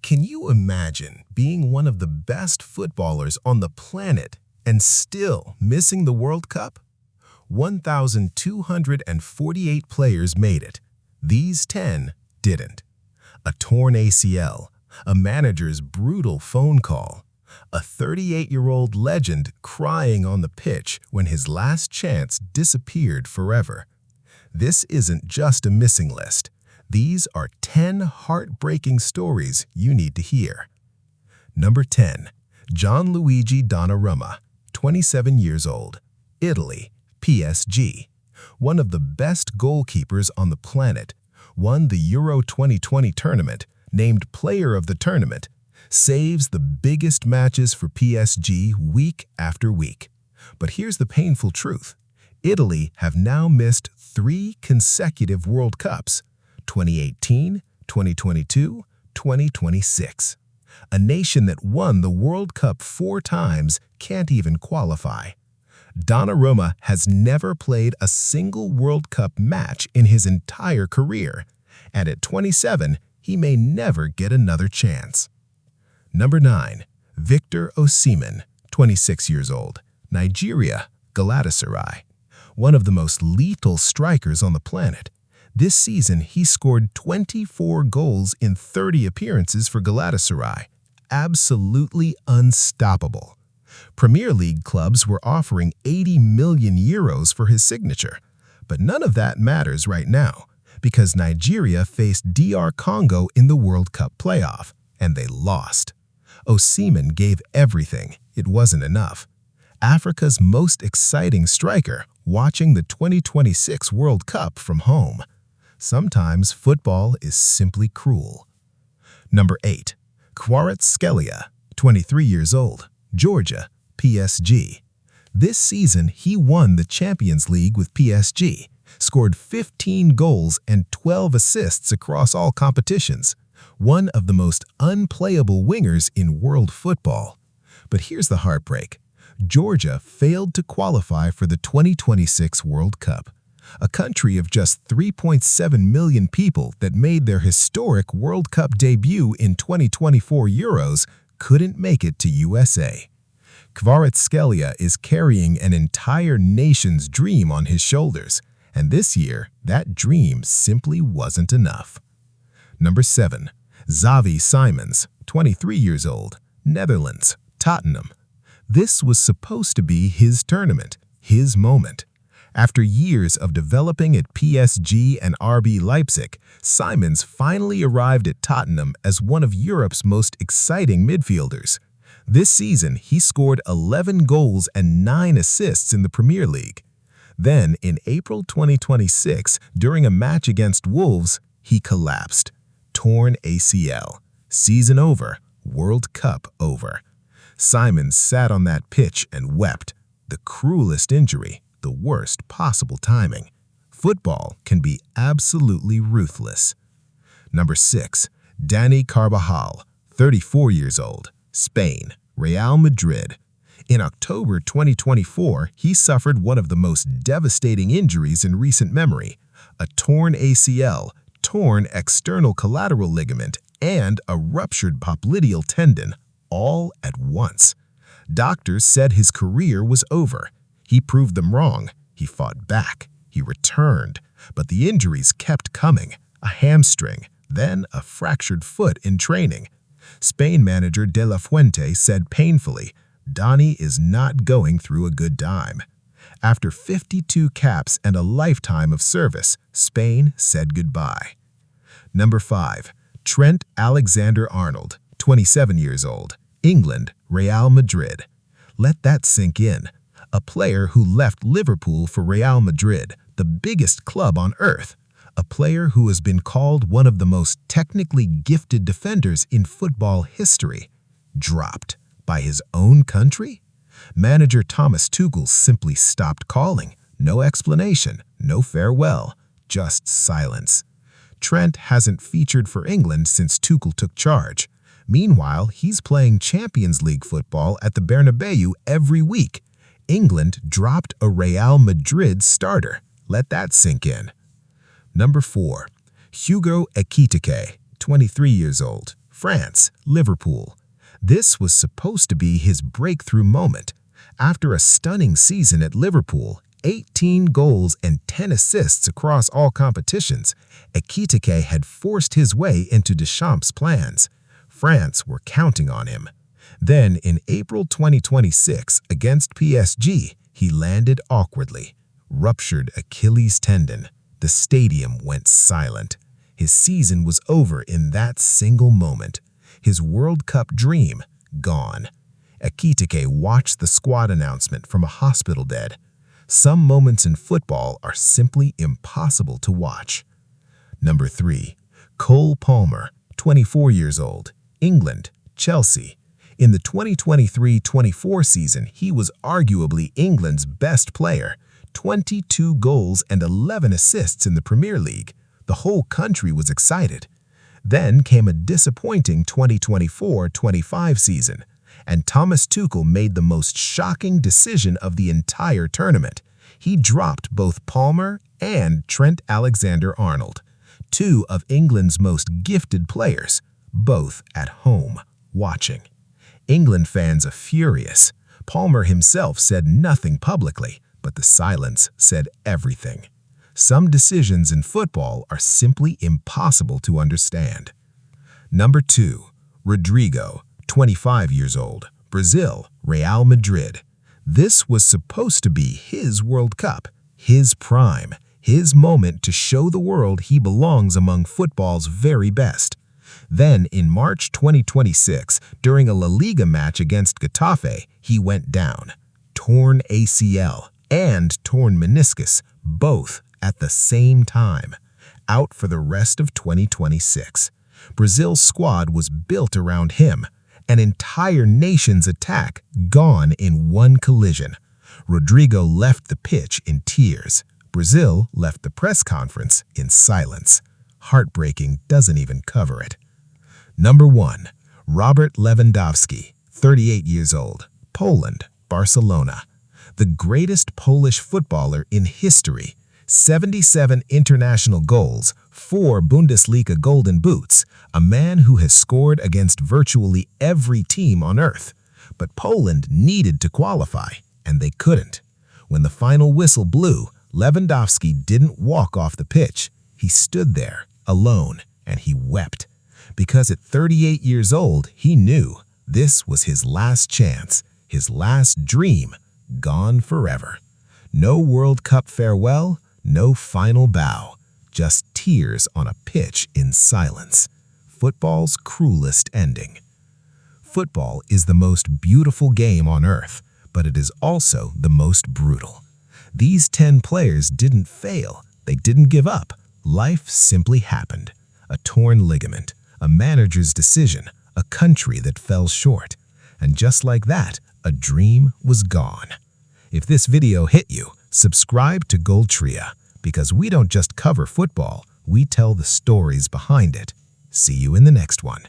Can you imagine being one of the best footballers on the planet and still missing the World Cup? 1,248 players made it. These 10 didn't. A torn ACL, a manager's brutal phone call, a 38-year-old legend crying on the pitch when his last chance disappeared forever. This isn't just a missing list. These are 10 heartbreaking stories you need to hear. Number 10. Gianluigi Donnarumma, 27 years old, Italy, PSG. One of the best goalkeepers on the planet, won the Euro 2020 tournament, named Player of the Tournament, saves the biggest matches for PSG week after week. But here's the painful truth. Italy have now missed 3 consecutive World Cups, 2018, 2022, 2026. A nation that won the World Cup 4 times can't even qualify. Donnarumma has never played a single World Cup match in his entire career, and at 27, he may never get another chance. Number 9. Victor Osimhen, 26 years old, Nigeria, Galatasaray. One of the most lethal strikers on the planet. This season, he scored 24 goals in 30 appearances for Galatasaray. Absolutely unstoppable. Premier League clubs were offering 80 million euros for his signature. But none of that matters right now, because Nigeria faced DR Congo in the World Cup playoff, and they lost. Osimhen gave everything. It wasn't enough. Africa's most exciting striker watching the 2026 World Cup from home. Sometimes football is simply cruel. Number 8. Kvaratskhelia, 23 years old, Georgia, PSG. This season, he won the Champions League with PSG, scored 15 goals and 12 assists across all competitions. One of the most unplayable wingers in world football. But here's the heartbreak. Georgia failed to qualify for the 2026 World Cup. A country of just 3.7 million people that made their historic World Cup debut in 2024 Euros couldn't make it to USA. Kvaratskhelia is carrying an entire nation's dream on his shoulders, and this year, that dream simply wasn't enough. Number 7. Xavi Simons, 23 years old, Netherlands, Tottenham. This was supposed to be his tournament, his moment. After years of developing at PSG and RB Leipzig, Simons finally arrived at Tottenham as one of Europe's most exciting midfielders. This season, he scored 11 goals and 9 assists in the Premier League. Then, in April 2026, during a match against Wolves, he collapsed. Torn ACL. Season over. World Cup over. Simons sat on that pitch and wept. The cruelest injury. The worst possible timing. Football can be absolutely ruthless. Number 6. Dani Carvajal, 34 years old, Spain, Real Madrid. In October 2024, he suffered one of the most devastating injuries in recent memory, a torn ACL, torn external collateral ligament, and a ruptured popliteal tendon, all at once. Doctors said his career was over. He proved them wrong. He fought back. He returned. But the injuries kept coming. A hamstring, then a fractured foot in training. Spain manager De La Fuente said painfully, "Dani is not going through a good time." After 52 caps and a lifetime of service, Spain said goodbye. Number 5. Trent Alexander-Arnold, 27 years old, England, Real Madrid. Let that sink in. A player who left Liverpool for Real Madrid, the biggest club on earth. A player who has been called one of the most technically gifted defenders in football history. Dropped by his own country? Manager Thomas Tuchel simply stopped calling. No explanation, no farewell, just silence. Trent hasn't featured for England since Tuchel took charge. Meanwhile, he's playing Champions League football at the Bernabeu every week. England dropped a Real Madrid starter. Let that sink in. Number 4. Hugo Ekitike, 23 years old, France, Liverpool. This was supposed to be his breakthrough moment. After a stunning season at Liverpool, 18 goals and 10 assists across all competitions, Ekitike had forced his way into Deschamps' plans. France were counting on him. Then, in April 2026, against PSG, he landed awkwardly. Ruptured Achilles tendon. The stadium went silent. His season was over in that single moment. His World Cup dream gone. Ekitike watched the squad announcement from a hospital bed. Some moments in football are simply impossible to watch. Number 3. Cole Palmer, 24 years old, England, Chelsea. In the 2023-24 season, he was arguably England's best player. 22 goals and 11 assists in the Premier League. The whole country was excited. Then came a disappointing 2024-25 season, and Thomas Tuchel made the most shocking decision of the entire tournament. He dropped both Palmer and Trent Alexander-Arnold, two of England's most gifted players, both at home, watching. England fans are furious. Palmer himself said nothing publicly, but the silence said everything. Some decisions in football are simply impossible to understand. Number 2. Rodrygo, 25 years old, Brazil, Real Madrid. This was supposed to be his World Cup, his prime, his moment to show the world he belongs among football's very best. Then, in March 2026, during a La Liga match against Getafe, he went down. Torn ACL and torn meniscus, both at the same time. Out for the rest of 2026. Brazil's squad was built around him. An entire nation's attack gone in one collision. Rodrygo left the pitch in tears. Brazil left the press conference in silence. Heartbreaking doesn't even cover it. Number 1. Robert Lewandowski, 38 years old, Poland, Barcelona. The greatest Polish footballer in history. 77 international goals, 4 Bundesliga Golden Boots, a man who has scored against virtually every team on earth. But Poland needed to qualify, and they couldn't. When the final whistle blew, Lewandowski didn't walk off the pitch. He stood there, alone, and he wept. Because at 38 years old, he knew this was his last chance, his last dream, gone forever. No World Cup farewell, no final bow, just tears on a pitch in silence. Football's cruelest ending. Football is the most beautiful game on earth, but it is also the most brutal. These 10 players didn't fail. They didn't give up. Life simply happened. A torn ligament, a manager's decision, a country that fell short. And just like that, a dream was gone. If this video hit you, subscribe to Goaltria, because we don't just cover football, we tell the stories behind it. See you in the next one.